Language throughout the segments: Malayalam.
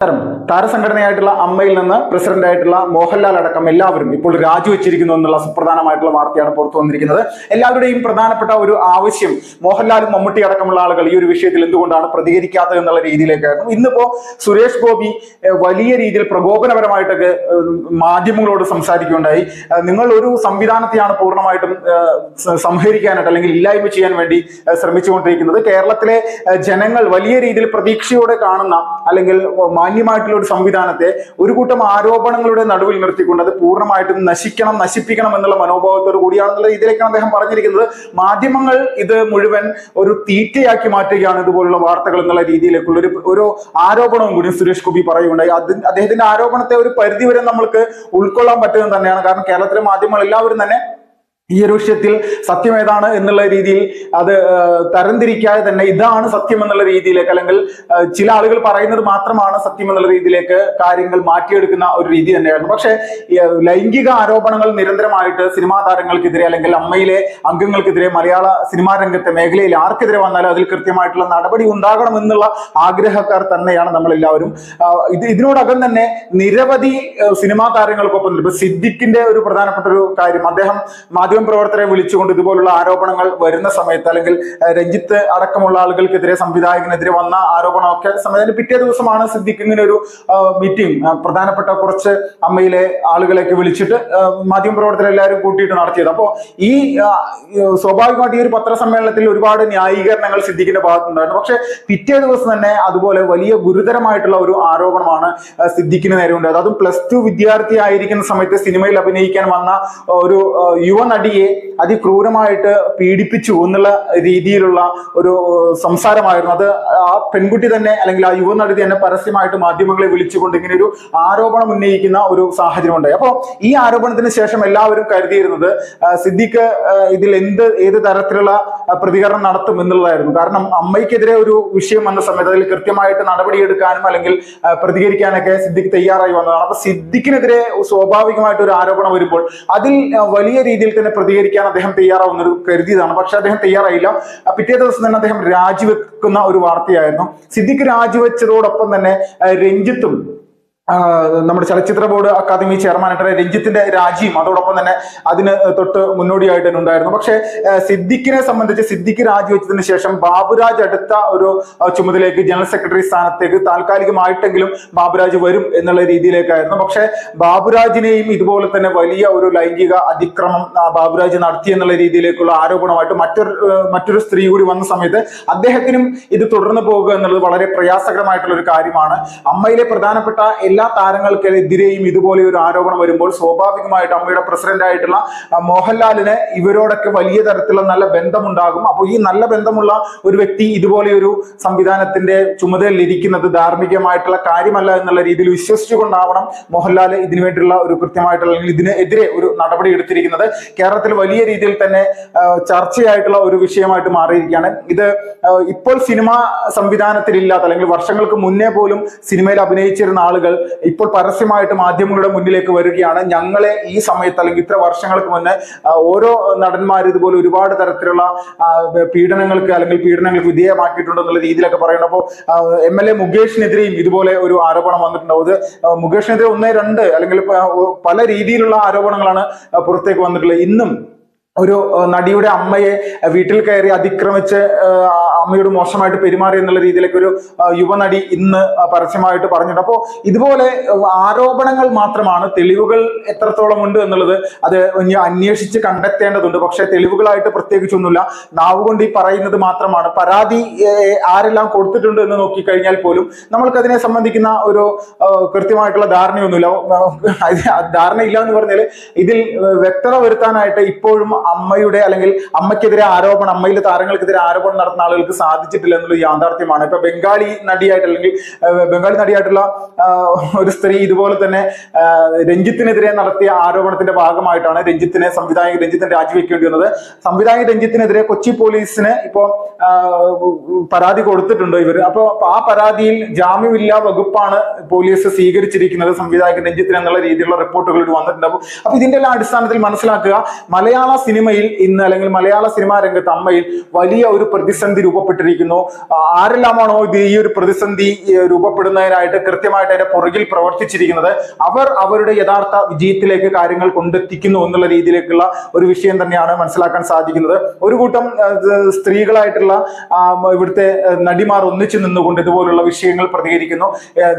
താരസംഘടനയായിട്ടുള്ള അമ്മയിൽ നിന്ന് പ്രസിഡന്റ് ആയിട്ടുള്ള മോഹൻലാൽ അടക്കം എല്ലാവരും ഇപ്പോൾ രാജിവെച്ചിരിക്കുന്നു എന്നുള്ള സുപ്രധാനമായിട്ടുള്ള വാർത്തയാണ് പുറത്തു വന്നിരിക്കുന്നത്. എല്ലാവരുടെയും പ്രധാനപ്പെട്ട ഒരു ആവശ്യം മോഹൻലാലും മമ്മൂട്ടി അടക്കമുള്ള ആളുകൾ ഈ ഒരു വിഷയത്തിൽ എന്തുകൊണ്ടാണ് പ്രതികരിക്കാത്തത് എന്നുള്ള രീതിയിലേക്കായിരുന്നു. ഇന്നിപ്പോ സുരേഷ് ഗോപി വലിയ രീതിയിൽ പ്രകോപനപരമായിട്ടൊക്കെ മാധ്യമങ്ങളോട് സംസാരിക്കുകയുണ്ടായി. നിങ്ങൾ ഒരു സംവിധാനത്തെയാണ് പൂർണ്ണമായിട്ടും സംഹരിക്കാനായിട്ട് അല്ലെങ്കിൽ ഇല്ലായ്മ ചെയ്യാൻ വേണ്ടി ശ്രമിച്ചുകൊണ്ടിരിക്കുന്നത്. കേരളത്തിലെ ജനങ്ങൾ വലിയ രീതിയിൽ പ്രതീക്ഷയോടെ കാണുന്ന അല്ലെങ്കിൽ മാന്യമായിട്ടുള്ള ഒരു സംവിധാനത്തെ ഒരു കൂട്ടം ആരോപണങ്ങളുടെ നടുവിൽ നിർത്തിക്കൊണ്ട് അത് പൂർണ്ണമായിട്ടും നശിപ്പിക്കണം എന്നുള്ള മനോഭാവത്തോടു കൂടിയാണെന്നുള്ള രീതിയിലേക്കാണ് അദ്ദേഹം പറഞ്ഞിരിക്കുന്നത്. മാധ്യമങ്ങൾ ഇത് മുഴുവൻ ഒരു തീറ്റയാക്കി മാറ്റുകയാണ് ഇതുപോലുള്ള വാർത്തകൾ എന്നുള്ള രീതിയിലേക്കുള്ള ഒരു ആരോപണവും കൂടി സുരേഷ് ഗോപി പറയുകയുണ്ടായി. അദ്ദേഹത്തിന്റെ ആരോപണത്തെ ഒരു പരിധിവരെ നമ്മൾക്ക് ഉൾക്കൊള്ളാൻ പറ്റുന്നത് തന്നെയാണ്. കാരണം കേരളത്തിലെ മാധ്യമങ്ങൾ എല്ലാവരും തന്നെ ഈ ഒരു വിഷയത്തിൽ സത്യം ഏതാണ് എന്നുള്ള രീതിയിൽ അത് തരംതിരിക്കാതെ തന്നെ ഇതാണ് സത്യം എന്നുള്ള രീതിയിലേക്ക് അല്ലെങ്കിൽ ചില ആളുകൾ പറയുന്നത് മാത്രമാണ് സത്യം എന്നുള്ള രീതിയിലേക്ക് കാര്യങ്ങൾ മാറ്റിയെടുക്കുന്ന ഒരു രീതി തന്നെയായിരുന്നു. പക്ഷേ ലൈംഗിക ആരോപണങ്ങൾ നിരന്തരമായിട്ട് സിനിമാ താരങ്ങൾക്കെതിരെ അല്ലെങ്കിൽ അമ്മയിലെ അംഗങ്ങൾക്കെതിരെ മലയാള സിനിമാ രംഗത്തെ മേഖലയിൽ ആർക്കെതിരെ വന്നാലും അതിൽ കൃത്യമായിട്ടുള്ള നടപടി ഉണ്ടാകണം എന്നുള്ള ആഗ്രഹക്കാർ തന്നെയാണ് നമ്മളെല്ലാവരും. ഇതിനോടകം തന്നെ നിരവധി സിനിമാ താരങ്ങൾക്കൊപ്പം ഇപ്പൊ സിദ്ദിഖിന്റെ ഒരു പ്രധാനപ്പെട്ട ഒരു കാര്യം, അദ്ദേഹം പ്രവർത്തകരെ വിളിച്ചുകൊണ്ട് ഇതുപോലുള്ള ആരോപണങ്ങൾ വരുന്ന സമയത്ത് അല്ലെങ്കിൽ രഞ്ജിത്ത് അടക്കമുള്ള ആളുകൾക്കെതിരെ സംവിധായകനെതിരെ വന്ന ആരോപണമൊക്കെ സമയത്ത് പിറ്റേ ദിവസമാണ് സിദ്ദിഖ് ഇങ്ങനെ ഒരു മീറ്റിംഗ് പ്രധാനപ്പെട്ട കുറച്ച് അമ്മയിലെ ആളുകളെയൊക്കെ വിളിച്ചിട്ട് മാധ്യമപ്രവർത്തകരെ എല്ലാവരും കൂട്ടിയിട്ട് നടത്തിയത്. അപ്പോൾ ഈ സ്വാഭാവികമായിട്ട് ഈ ഒരു പത്രസമ്മേളനത്തിൽ ഒരുപാട് ന്യായീകരണങ്ങൾ സിദ്ദിഖിന്റെ ഭാഗത്തുണ്ടായിരുന്നു. പക്ഷെ പിറ്റേ ദിവസം തന്നെ അതുപോലെ വലിയ ഗുരുതരമായിട്ടുള്ള ഒരു ആരോപണമാണ് സിദ്ദിഖിന് നേരെ ഉണ്ടായത്. അതും +2 വിദ്യാർത്ഥി ആയിരിക്കുന്ന സമയത്ത് സിനിമയിൽ അഭിനയിക്കാൻ വന്ന ഒരു യുവനടി അതിക്രൂരമായിട്ട് പീഡിപ്പിച്ചു എന്നുള്ള രീതിയിലുള്ള ഒരു സംസാരമായിരുന്നു. അത് ആ പെൺകുട്ടി തന്നെ അല്ലെങ്കിൽ ആ യുവനടി തന്നെ പരസ്യമായിട്ട് മാധ്യമങ്ങളെ വിളിച്ചുകൊണ്ട് ഇങ്ങനെ ഒരു ആരോപണം ഉന്നയിക്കുന്ന ഒരു സാഹചര്യം ഉണ്ടായി. അപ്പോൾ ഈ ആരോപണത്തിന് ശേഷം എല്ലാവരും കരുതിയിരുന്നത് സിദ്ദിഖ് ഇതിൽ ഏത് തരത്തിലുള്ള പ്രതികരണം നടത്തും എന്നുള്ളതായിരുന്നു. കാരണം അമ്മയ്ക്കെതിരെ ഒരു വിഷയം വന്ന സമയത്ത് അതിൽ കൃത്യമായിട്ട് നടപടിയെടുക്കാനും അല്ലെങ്കിൽ പ്രതികരിക്കാനൊക്കെ സിദ്ദിഖ് തയ്യാറായി വന്നതാണ്. അപ്പൊ സിദ്ദിഖിനെതിരെ സ്വാഭാവികമായിട്ട് ഒരു ആരോപണം വരുമ്പോൾ അതിൽ വലിയ രീതിയിൽ തന്നെ പ്രതികരിക്കാൻ അദ്ദേഹം തയ്യാറാവുന്നൊരു കരുതിയതാണ്. പക്ഷെ അദ്ദേഹം തയ്യാറായില്ല. പിറ്റേ ദിവസം തന്നെ അദ്ദേഹം രാജിവെക്കുന്ന ഒരു വാർത്തയായിരുന്നു. സിദ്ദിഖ് രാജിവെച്ചതോടൊപ്പം തന്നെ രഞ്ജിത്തും നമ്മുടെ ചലച്ചിത്ര ബോർഡ് അക്കാദമി ചെയർമാനായിട്ട് രഞ്ജിത്തിന്റെ രാജിയും അതോടൊപ്പം തന്നെ അതിന് തൊട്ട് മുന്നോടിയായിട്ട് തന്നെ ഉണ്ടായിരുന്നു. പക്ഷെ സിദ്ദിഖിനെ സംബന്ധിച്ച് സിദ്ദിഖ് രാജിവെച്ചതിന് ശേഷം ബാബുരാജ് അടുത്ത ഒരു ചുമതലയ്ക്ക് ജനറൽ സെക്രട്ടറി സ്ഥാനത്തേക്ക് താൽക്കാലികമായിട്ടെങ്കിലും ബാബുരാജ് വരും എന്നുള്ള രീതിയിലേക്കായിരുന്നു. പക്ഷെ ബാബുരാജിനെയും ഇതുപോലെ തന്നെ വലിയ ഒരു ലൈംഗിക അതിക്രമം ബാബുരാജ് നടത്തി എന്നുള്ള രീതിയിലേക്കുള്ള ആരോപണമായിട്ട് മറ്റൊരു സ്ത്രീ കൂടി വന്ന സമയത്ത് അദ്ദേഹത്തിനും ഇത് തുടർന്നു പോകുക എന്നുള്ളത് വളരെ പ്രയാസകരമായിട്ടുള്ള ഒരു കാര്യമാണ്. അമ്മയിലെ പ്രധാനപ്പെട്ട എല്ലാ താരങ്ങൾക്കെതിരെയും ഇതുപോലെ ഒരു ആരോപണം വരുമ്പോൾ സ്വാഭാവികമായിട്ട് അമ്മയുടെ പ്രസിഡന്റ് ആയിട്ടുള്ള മോഹൻലാലിന് ഇവരോടൊക്കെ വലിയ തരത്തിലുള്ള നല്ല ബന്ധമുണ്ടാകും. അപ്പോൾ ഈ നല്ല ബന്ധമുള്ള ഒരു വ്യക്തി ഇതുപോലെ ഒരു സംവിധാനത്തിന്റെ ചുമതലയിൽ ഇരിക്കുന്നത് ധാർമ്മികമായിട്ടുള്ള കാര്യമല്ല എന്നുള്ള രീതിയിൽ വിശ്വസിച്ചുകൊണ്ടാവണം മോഹൻലാൽ ഇതിനു വേണ്ടിയുള്ള ഒരു കൃത്യമായിട്ടുള്ള അല്ലെങ്കിൽ ഇതിനെതിരെ ഒരു നടപടി എടുത്തിരിക്കുന്നത്. കേരളത്തിൽ വലിയ രീതിയിൽ തന്നെ ചർച്ചയായിട്ടുള്ള ഒരു വിഷയമായിട്ട് മാറിയിരിക്കുകയാണ്. ഇത് ഇപ്പോൾ സിനിമാ സംവിധാനത്തിലില്ലാത്ത അല്ലെങ്കിൽ വർഷങ്ങൾക്ക് മുന്നേ പോലും സിനിമയിൽ അഭിനയിച്ചിരുന്ന ആളുകൾ ഇപ്പോൾ പരസ്യമായിട്ട് മാധ്യമങ്ങളുടെ മുന്നിലേക്ക് വരികയാണ്. ഞങ്ങളെ ഈ സമയത്ത് അല്ലെങ്കിൽ ഇത്ര വർഷങ്ങൾക്ക് മുന്നേ ഓരോ നടന്മാർ ഇതുപോലെ ഒരുപാട് തരത്തിലുള്ള പീഡനങ്ങൾക്ക് വിധേയമാക്കിയിട്ടുണ്ട് എന്നുള്ള രീതിയിലൊക്കെ പറയുന്നത്. അപ്പോൾ MLA മുകേഷിനെതിരെയും ഇതുപോലെ ഒരു ആരോപണം വന്നിട്ടുണ്ടാവും. അത് മുകേഷിനെതിരെ 1, 2 അല്ലെങ്കിൽ പല രീതിയിലുള്ള ആരോപണങ്ങളാണ് പുറത്തേക്ക് വന്നിട്ടുള്ളത്. ഇന്നും ഒരു നടിയുടെ അമ്മയെ വീട്ടിൽ കയറി അതിക്രമിച്ച് അമ്മയോട് മോശമായിട്ട് പെരുമാറി എന്നുള്ള രീതിയിലേക്ക് ഒരു യുവനടി ഇന്ന് പരസ്യമായിട്ട് പറഞ്ഞിട്ടുണ്ട്. അപ്പോൾ ഇതുപോലെ ആരോപണങ്ങൾ മാത്രമാണ്, തെളിവുകൾ എത്രത്തോളം ഉണ്ട് എന്നുള്ളത് അത് ഇനി അന്വേഷിച്ച് കണ്ടെത്തേണ്ടതുണ്ട്. പക്ഷെ തെളിവുകളായിട്ട് പ്രത്യേകിച്ചൊന്നുമില്ല. നാവ് കൊണ്ട് ഈ പറയുന്നത് മാത്രമാണ്. പരാതി ആരെല്ലാം കൊടുത്തിട്ടുണ്ട് എന്ന് നോക്കിക്കഴിഞ്ഞാൽ പോലും നമ്മൾക്ക് അതിനെ സംബന്ധിക്കുന്ന ഒരു കൃത്യമായിട്ടുള്ള ധാരണയൊന്നുമില്ല. ധാരണയില്ല എന്ന് പറഞ്ഞാൽ ഇതിൽ വ്യക്തത വരുത്താനായിട്ട് ഇപ്പോഴും അമ്മയുടെ അല്ലെങ്കിൽ അമ്മയ്ക്കെതിരെ ആരോപണം, അമ്മയിലെ താരങ്ങൾക്കെതിരെ ആരോപണം നടത്തുന്ന ആളുകൾക്ക് സാധിച്ചിട്ടില്ല എന്നുള്ള യാഥാർത്ഥ്യമാണ്. ഇപ്പൊ ബംഗാളി നടിയായിട്ടുള്ള ഒരു സ്ത്രീ ഇതുപോലെ തന്നെ രഞ്ജിത്തിനെതിരെ നടത്തിയ ആരോപണത്തിന്റെ ഭാഗമായിട്ടാണ് സംവിധായകൻ രഞ്ജിത്തിനെ രാജിവെക്കേണ്ടി വന്നത്. സംവിധായകൻ രഞ്ജിത്തിനെതിരെ കൊച്ചി പോലീസിന് ഇപ്പോ പരാതി കൊടുത്തിട്ടുണ്ട് ഇവര്. അപ്പൊ ആ പരാതിയിൽ ജാമ്യമില്ലാ വകുപ്പാണ് പോലീസ് സ്വീകരിച്ചിരിക്കുന്നത് സംവിധായകൻ രഞ്ജിത്തിന് എന്നുള്ള രീതിയിലുള്ള റിപ്പോർട്ടുകൾ വന്നിട്ടുണ്ട്. അപ്പൊ ഇതിന്റെ എല്ലാം അടിസ്ഥാനത്തിൽ മനസ്സിലാക്കുക, മലയാള സിനിമയിൽ ഇന്ന്, അല്ലെങ്കിൽ മലയാള സിനിമാ രംഗത്ത് അമ്മയിൽ വലിയ ഒരു പ്രതിസന്ധി രൂപപ്പെട്ടിരിക്കുന്നു. ആരെല്ലാമാണോ ഈ ഒരു പ്രതിസന്ധി രൂപപ്പെടുന്നതിനായിട്ട് കൃത്യമായിട്ട് അതിന്റെ പുറകിൽ പ്രവർത്തിച്ചിരിക്കുന്നത്, അവർ അവരുടെ യഥാർത്ഥ വിജയത്തിലേക്ക് കാര്യങ്ങൾ കൊണ്ടെത്തിക്കുന്നു എന്നുള്ള രീതിയിലേക്കുള്ള ഒരു വിഷയം തന്നെയാണ് മനസ്സിലാക്കാൻ സാധിക്കുന്നത്. ഒരു കൂട്ടം സ്ത്രീകളായിട്ടുള്ള ഇവിടുത്തെ നടിമാർ ഒന്നിച്ചു നിന്നുകൊണ്ട് ഇതുപോലുള്ള വിഷയങ്ങൾ പ്രതികരിക്കുന്നു.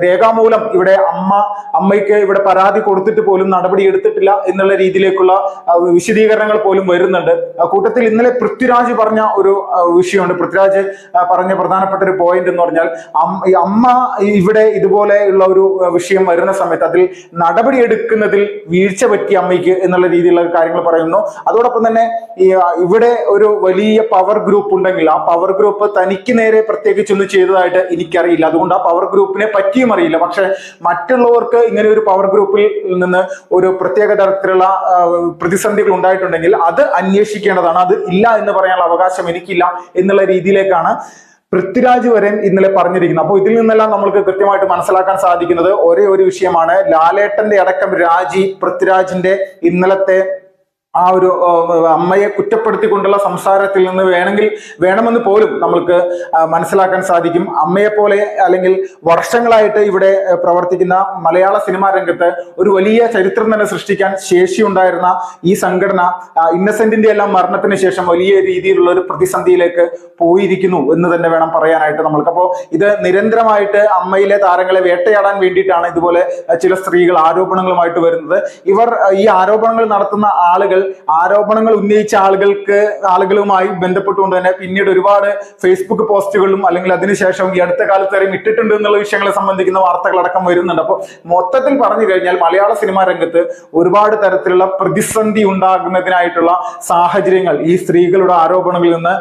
രേഖാമൂലം ഇവിടെ അമ്മയ്ക്ക് ഇവിടെ പരാതി കൊടുത്തിട്ട് പോലും നടപടി എടുത്തിട്ടില്ല എന്നുള്ള രീതിയിലേക്കുള്ള വിശദീകരണങ്ങൾ പോലും വരുന്നുണ്ട്. കൂട്ടത്തിൽ ഇന്നലെ പൃഥ്വിരാജ് പറഞ്ഞ ഒരു വിഷയമുണ്ട്. പൃഥ്വിരാജ് പറഞ്ഞ പ്രധാനപ്പെട്ട ഒരു പോയിന്റ് എന്ന് പറഞ്ഞാൽ, അമ്മ ഇവിടെ ഇതുപോലെയുള്ള ഒരു വിഷയം വരുന്ന സമയത്ത് അതിൽ നടപടി എടുക്കുന്നതിൽ വീഴ്ച പറ്റി അമ്മയ്ക്ക് എന്നുള്ള രീതിയിലുള്ള കാര്യങ്ങൾ പറയുന്നു. അതോടൊപ്പം തന്നെ ഇവിടെ ഒരു വലിയ പവർ ഗ്രൂപ്പ് ഉണ്ടെങ്കിൽ ആ പവർ ഗ്രൂപ്പ് തനിക്ക് നേരെ പ്രത്യേകിച്ചൊന്നും ചെയ്തതായിട്ട് എനിക്കറിയില്ല, അതുകൊണ്ട് ആ പവർ ഗ്രൂപ്പിനെ പറ്റിയും അറിയില്ല. പക്ഷെ മറ്റുള്ളവർക്ക് ഇങ്ങനെ ഒരു പവർ ഗ്രൂപ്പിൽ നിന്ന് ഒരു പ്രത്യേക തരത്തിലുള്ള പ്രതിസന്ധികൾ ഉണ്ടായിട്ടുണ്ടെങ്കിൽ അത് അന്വേഷിക്കേണ്ടതാണ്, അത് ഇല്ല എന്ന് പറയാനുള്ള അവകാശം എനിക്കില്ല എന്നുള്ള രീതിയിലേക്കാണ് പൃഥ്വിരാജ് വരെ ഇന്നലെ പറഞ്ഞിരിക്കുന്നത്. അപ്പോൾ ഇതിൽ നിന്നെല്ലാം നമ്മൾക്ക് കൃത്യമായിട്ട് മനസ്സിലാക്കാൻ സാധിക്കുന്നത് ഒരേ ഒരു വിഷയമാണ്. ലാലേട്ടന്റെ അടക്കം രാജി, പൃഥ്വിരാജിന്റെ ഇന്നലത്തെ ആ ഒരു അമ്മയെ കുറ്റപ്പെടുത്തിക്കൊണ്ടുള്ള സംസാരത്തിൽ നിന്ന് വേണമെന്ന് പോലും നമ്മൾക്ക് മനസ്സിലാക്കാൻ സാധിക്കും. അമ്മയെ പോലെ അല്ലെങ്കിൽ വർഷങ്ങളായിട്ട് ഇവിടെ പ്രവർത്തിക്കുന്ന മലയാള സിനിമാ രംഗത്ത് ഒരു വലിയ ചരിത്രം തന്നെ സൃഷ്ടിക്കാൻ ശേഷിയുണ്ടായിരുന്ന ഈ സംഘടന ഇന്നസെന്റിന്റെ എല്ലാം മരണത്തിന് ശേഷം വലിയ രീതിയിലുള്ള ഒരു പ്രതിസന്ധിയിലേക്ക് പോയിരിക്കുന്നു എന്ന് തന്നെ വേണം പറയാനായിട്ട് നമ്മൾക്ക്. അപ്പോൾ ഇത് നിരന്തരമായിട്ട് അമ്മയിലെ താരങ്ങളെ വേട്ടയാടാൻ വേണ്ടിയിട്ടാണ് ഇതുപോലെ ചില സ്ത്രീകൾ ആരോപണങ്ങളുമായിട്ട് വരുന്നത്. ഈ ആരോപണങ്ങൾ നടത്തുന്ന ആരോപണങ്ങൾ ഉന്നയിച്ച ആളുകളുമായി ബന്ധപ്പെട്ടുകൊണ്ട് തന്നെ പിന്നീട് ഒരുപാട് ഫേസ്ബുക്ക് പോസ്റ്റുകളും അല്ലെങ്കിൽ അതിനുശേഷം ഈ അടുത്ത കാലത്ത് വരെയും ഇട്ടിട്ടുണ്ട് എന്നുള്ള വിഷയങ്ങളെ സംബന്ധിക്കുന്ന വാർത്തകളടക്കം വരുന്നുണ്ട്. അപ്പോൾ മൊത്തത്തിൽ പറഞ്ഞു കഴിഞ്ഞാൽ മലയാള സിനിമാ രംഗത്ത് ഒരുപാട് തരത്തിലുള്ള പ്രതിസന്ധി ഉണ്ടാകുന്നതിനായിട്ടുള്ള സാഹചര്യങ്ങൾ ഈ സ്ത്രീകളുടെ ആരോപണങ്ങളിൽ നിന്ന്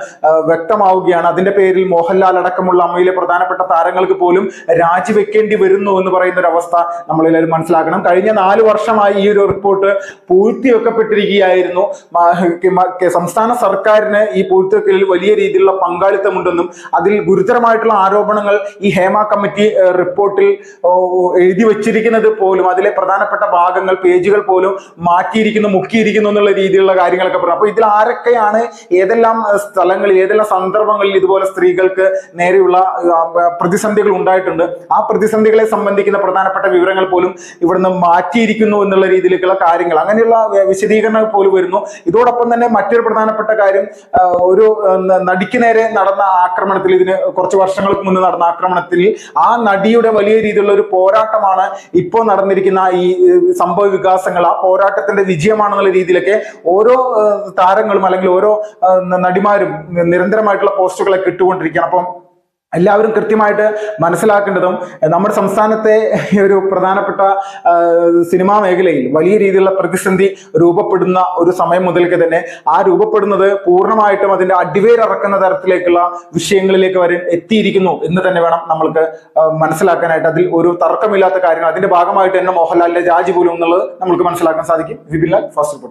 വ്യക്തമാവുകയാണ്. അതിന്റെ പേരിൽ മോഹൻലാൽ അടക്കമുള്ള അമ്മയിലെ പ്രധാനപ്പെട്ട താരങ്ങൾക്ക് പോലും രാജിവെക്കേണ്ടി വരുന്നു എന്ന് പറയുന്ന ഒരു അവസ്ഥ നമ്മളെല്ലാവരും മനസ്സിലാക്കണം. കഴിഞ്ഞ 4 വർഷമായി ഈ ഒരു റിപ്പോർട്ട് പൂഴ്ത്തിവെക്കപ്പെട്ടിരിക്കുകയായിരുന്നു. സംസ്ഥാന സർക്കാരിന് ഈ പൂഴ്ത്തിവെക്കലിൽ വലിയ രീതിയിലുള്ള പങ്കാളിത്തമുണ്ടെന്നും അതിൽ ഗുരുതരമായിട്ടുള്ള ആരോപണങ്ങൾ ഈ ഹേമ കമ്മിറ്റി റിപ്പോർട്ടിൽ എഴുതി വച്ചിരിക്കുന്നത് പോലും അതിലെ പ്രധാനപ്പെട്ട ഭാഗങ്ങൾ, പേജുകൾ പോലും മാറ്റിയിരിക്കുന്നു, മുക്കിയിരിക്കുന്നു എന്നുള്ള രീതിയിലുള്ള കാര്യങ്ങളൊക്കെ പറഞ്ഞു. അപ്പൊ ഇതിൽ ആരൊക്കെയാണ്, ഏതെല്ലാം സ്ഥലങ്ങളിൽ, ഏതെല്ലാം സന്ദർഭങ്ങളിൽ ഇതുപോലെ സ്ത്രീകൾക്ക് നേരെയുള്ള പ്രതിസന്ധികൾ ഉണ്ടായിട്ടുണ്ട്, ആ പ്രതിസന്ധികളെ സംബന്ധിക്കുന്ന പ്രധാനപ്പെട്ട വിവരങ്ങൾ പോലും ഇവിടുന്ന് മാറ്റിയിരിക്കുന്നു എന്നുള്ള രീതിയിലേക്കുള്ള കാര്യങ്ങൾ, അങ്ങനെയുള്ള വിശദീകരണങ്ങൾ പോലും വരുന്നു. ഇതോടൊപ്പം തന്നെ മറ്റൊരു പ്രധാനപ്പെട്ട കാര്യം, ഒരു നടിക്ക് നേരെ നടന്ന ആക്രമണത്തിൽ, ഇതിന് കുറച്ച് വർഷങ്ങൾക്ക് മുന്നേ നടന്ന ആക്രമണത്തിൽ ആ നടിയുടെ വലിയ രീതിയിലുള്ള ഒരു പോരാട്ടമാണ് ഇപ്പോൾ നടന്നിരിക്കുന്ന ഈ സംഭവ വികാസങ്ങൾ, ആ പോരാട്ടത്തിന്റെ വിജയമാണെന്നുള്ള രീതിയിലൊക്കെ ഓരോ താരങ്ങളും അല്ലെങ്കിൽ ഓരോ നടിമാരും നിരന്തരമായിട്ടുള്ള പോസ്റ്റുകളൊക്കെ ഇട്ടുകൊണ്ടിരിക്കുകയാണ്. അപ്പം എല്ലാവരും കൃത്യമായിട്ട് മനസ്സിലാക്കേണ്ടതും നമ്മുടെ സംസ്ഥാനത്തെ ഒരു പ്രധാനപ്പെട്ട സിനിമാ മേഖലയിൽ വലിയ രീതിയിലുള്ള പ്രതിസന്ധി രൂപപ്പെടുന്ന ഒരു സമയം മുതൽക്ക് തന്നെ ആ രൂപപ്പെടുന്നത് പൂർണ്ണമായിട്ടും അതിന്റെ അടിവേരറക്കുന്ന തരത്തിലേക്കുള്ള വിഷയങ്ങളിലേക്ക് വരെ എത്തിയിരിക്കുന്നു എന്ന് തന്നെ വേണം നമ്മൾക്ക് മനസ്സിലാക്കാനായിട്ട്. അതിൽ ഒരു തർക്കമില്ലാത്ത കാര്യങ്ങൾ, അതിന്റെ ഭാഗമായിട്ട് തന്നെ മോഹൻലാലിന്റെ രാജി പോലും എന്നുള്ളത് നമുക്ക് മനസ്സിലാക്കാൻ സാധിക്കും. Vipinlal, fast report.